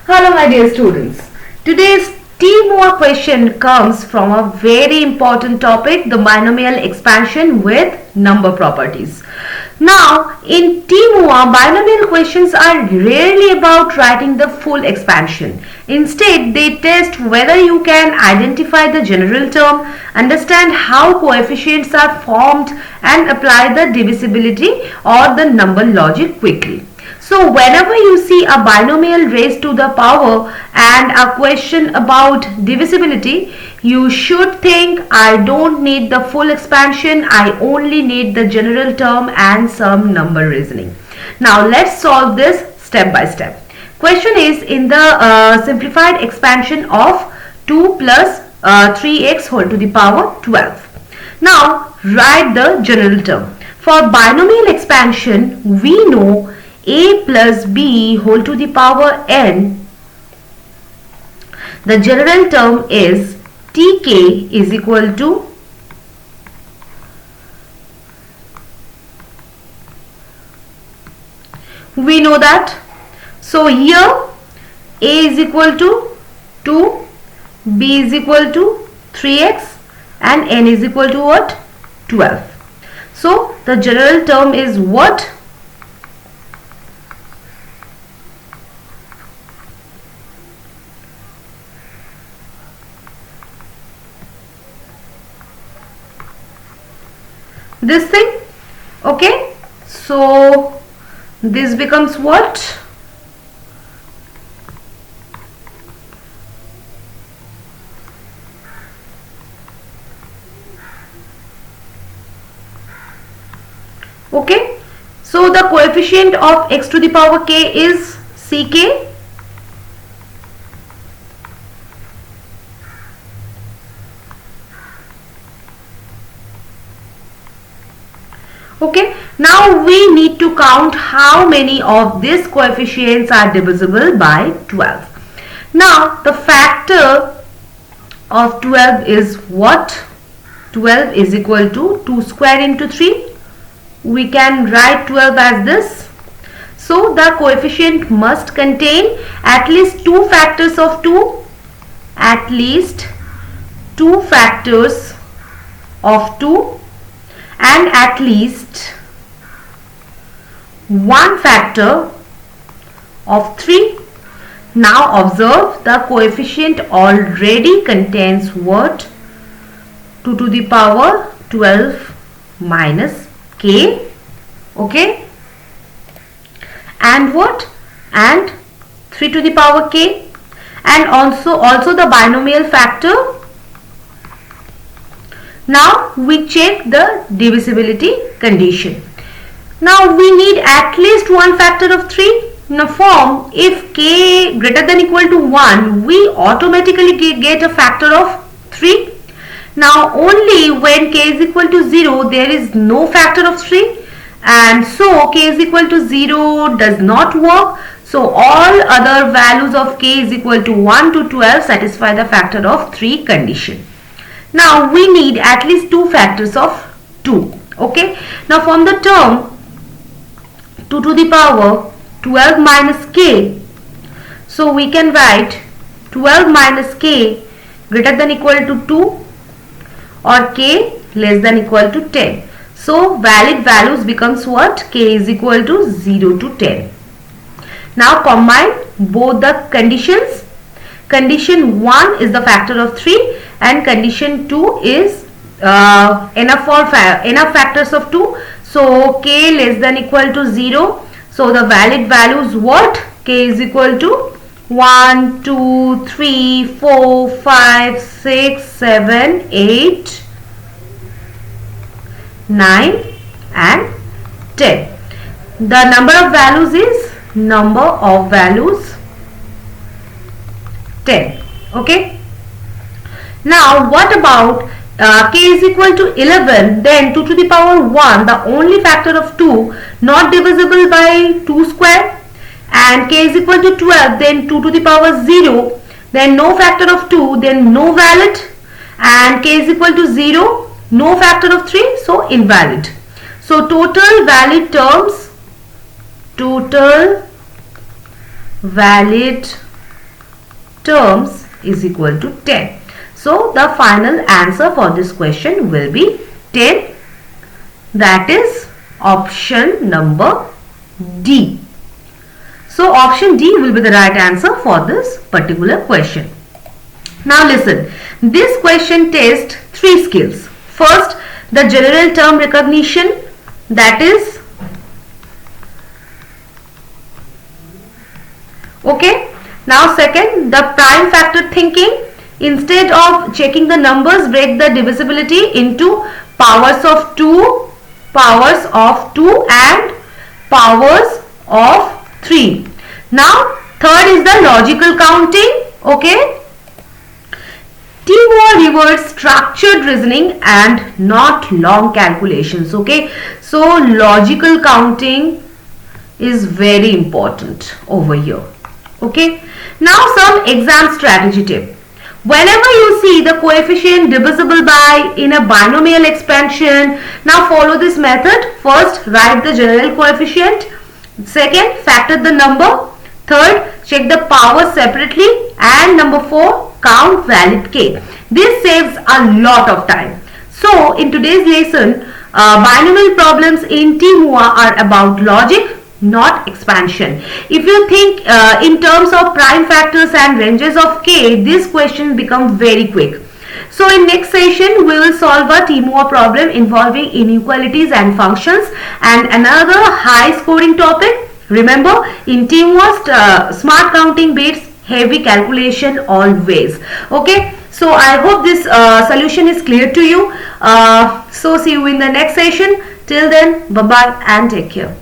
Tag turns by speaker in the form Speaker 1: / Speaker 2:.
Speaker 1: Hello my dear students. Today's TMUA question comes from a very important topic, the binomial expansion with number properties. Now in TMUA, binomial questions are rarely about writing the full expansion. Instead, they test whether you can identify the general term, understand how coefficients are formed and apply the divisibility or the number logic quickly. So whenever you see a binomial raised to the power and a question about divisibility, you should think I don't need the full expansion, I only need the general term and some number reasoning. Now let's solve this step by step. Question is in the simplified expansion of 2 plus 3x whole to the power 12. Now write the general term. For binomial expansion, we know a plus b whole to the power n. The general term is tk is equal to we know that. So here a is equal to 2, b is equal to 3x and n is equal to what? 12. So the general term is what? This thing. Okay, so this becomes what? Okay, so the coefficient of x to the power k is ck. Okay, now we need to count how many of these coefficients are divisible by 12. Now the factor of 12 is what? 12 is equal to 2 square into 3. We can write 12 as this. So the coefficient must contain at least 2 factors of 2. At least 2 factors of 2. And at least 1 factor of 3. Now observe the coefficient already contains what? 2 to the power 12 minus k. Okay. And what? And 3 to the power k. And also the binomial factor. Now we check the divisibility condition. Now we need at least 1 factor of 3. In a form, if k greater than equal to 1, we automatically get a factor of 3. Now only when k is equal to 0, there is no factor of 3. And so k is equal to 0 does not work. So all other values of k is equal to 1 to 12 satisfy the factor of 3 condition. Now we need at least 2 factors of 2. Okay. Now from the term 2 to the power 12 minus k. So we can write 12 minus k greater than equal to 2 or k less than equal to 10. So valid values becomes what? K is equal to 0 to 10. Now combine both the conditions. Condition 1 is the factor of 3 and condition 2 is enough factors of 2. So k less than equal to 0. So the valid values what? K is equal to 1, 2, 3, 4, 5, 6, 7, 8, 9 and 10. The number of values is 10. Okay. Now what about k is equal to 11, then 2 to the power 1, the only factor of 2, not divisible by 2 square, and k is equal to 12, then 2 to the power 0, then no factor of 2, then no valid, and k is equal to 0, no factor of 3, so invalid. So total valid terms terms is equal to 10. So the final answer for this question will be 10. That is option number D. So option D will be the right answer for this particular question. Now listen, this question tests 3 skills. First, the general term recognition, that is okay. Now second, the prime factor thinking. Instead of checking the numbers, break the divisibility into powers of 2, powers of 2 and powers of 3. Now third is the logical counting. Okay. TMUA rewards structured reasoning and not long calculations. Okay. So logical counting is very important over here. Okay. Now some exam strategy tip. Whenever you see the coefficient divisible by in a binomial expansion, now follow this method. First, write the general coefficient. Second, factor the number. Third, check the powers separately. And number 4, count valid k. This saves a lot of time. So, in today's lesson, binomial problems in TMUA are about logic, not expansion. If you think in terms of prime factors and ranges of k, these questions become very quick. So in next session, we will solve a TMUA problem involving inequalities and functions and another high scoring topic. Remember, in TMUA, smart counting beats heavy calculation always. Okay. So I hope this solution is clear to you. So see you in the next session. Till then, bye bye and take care.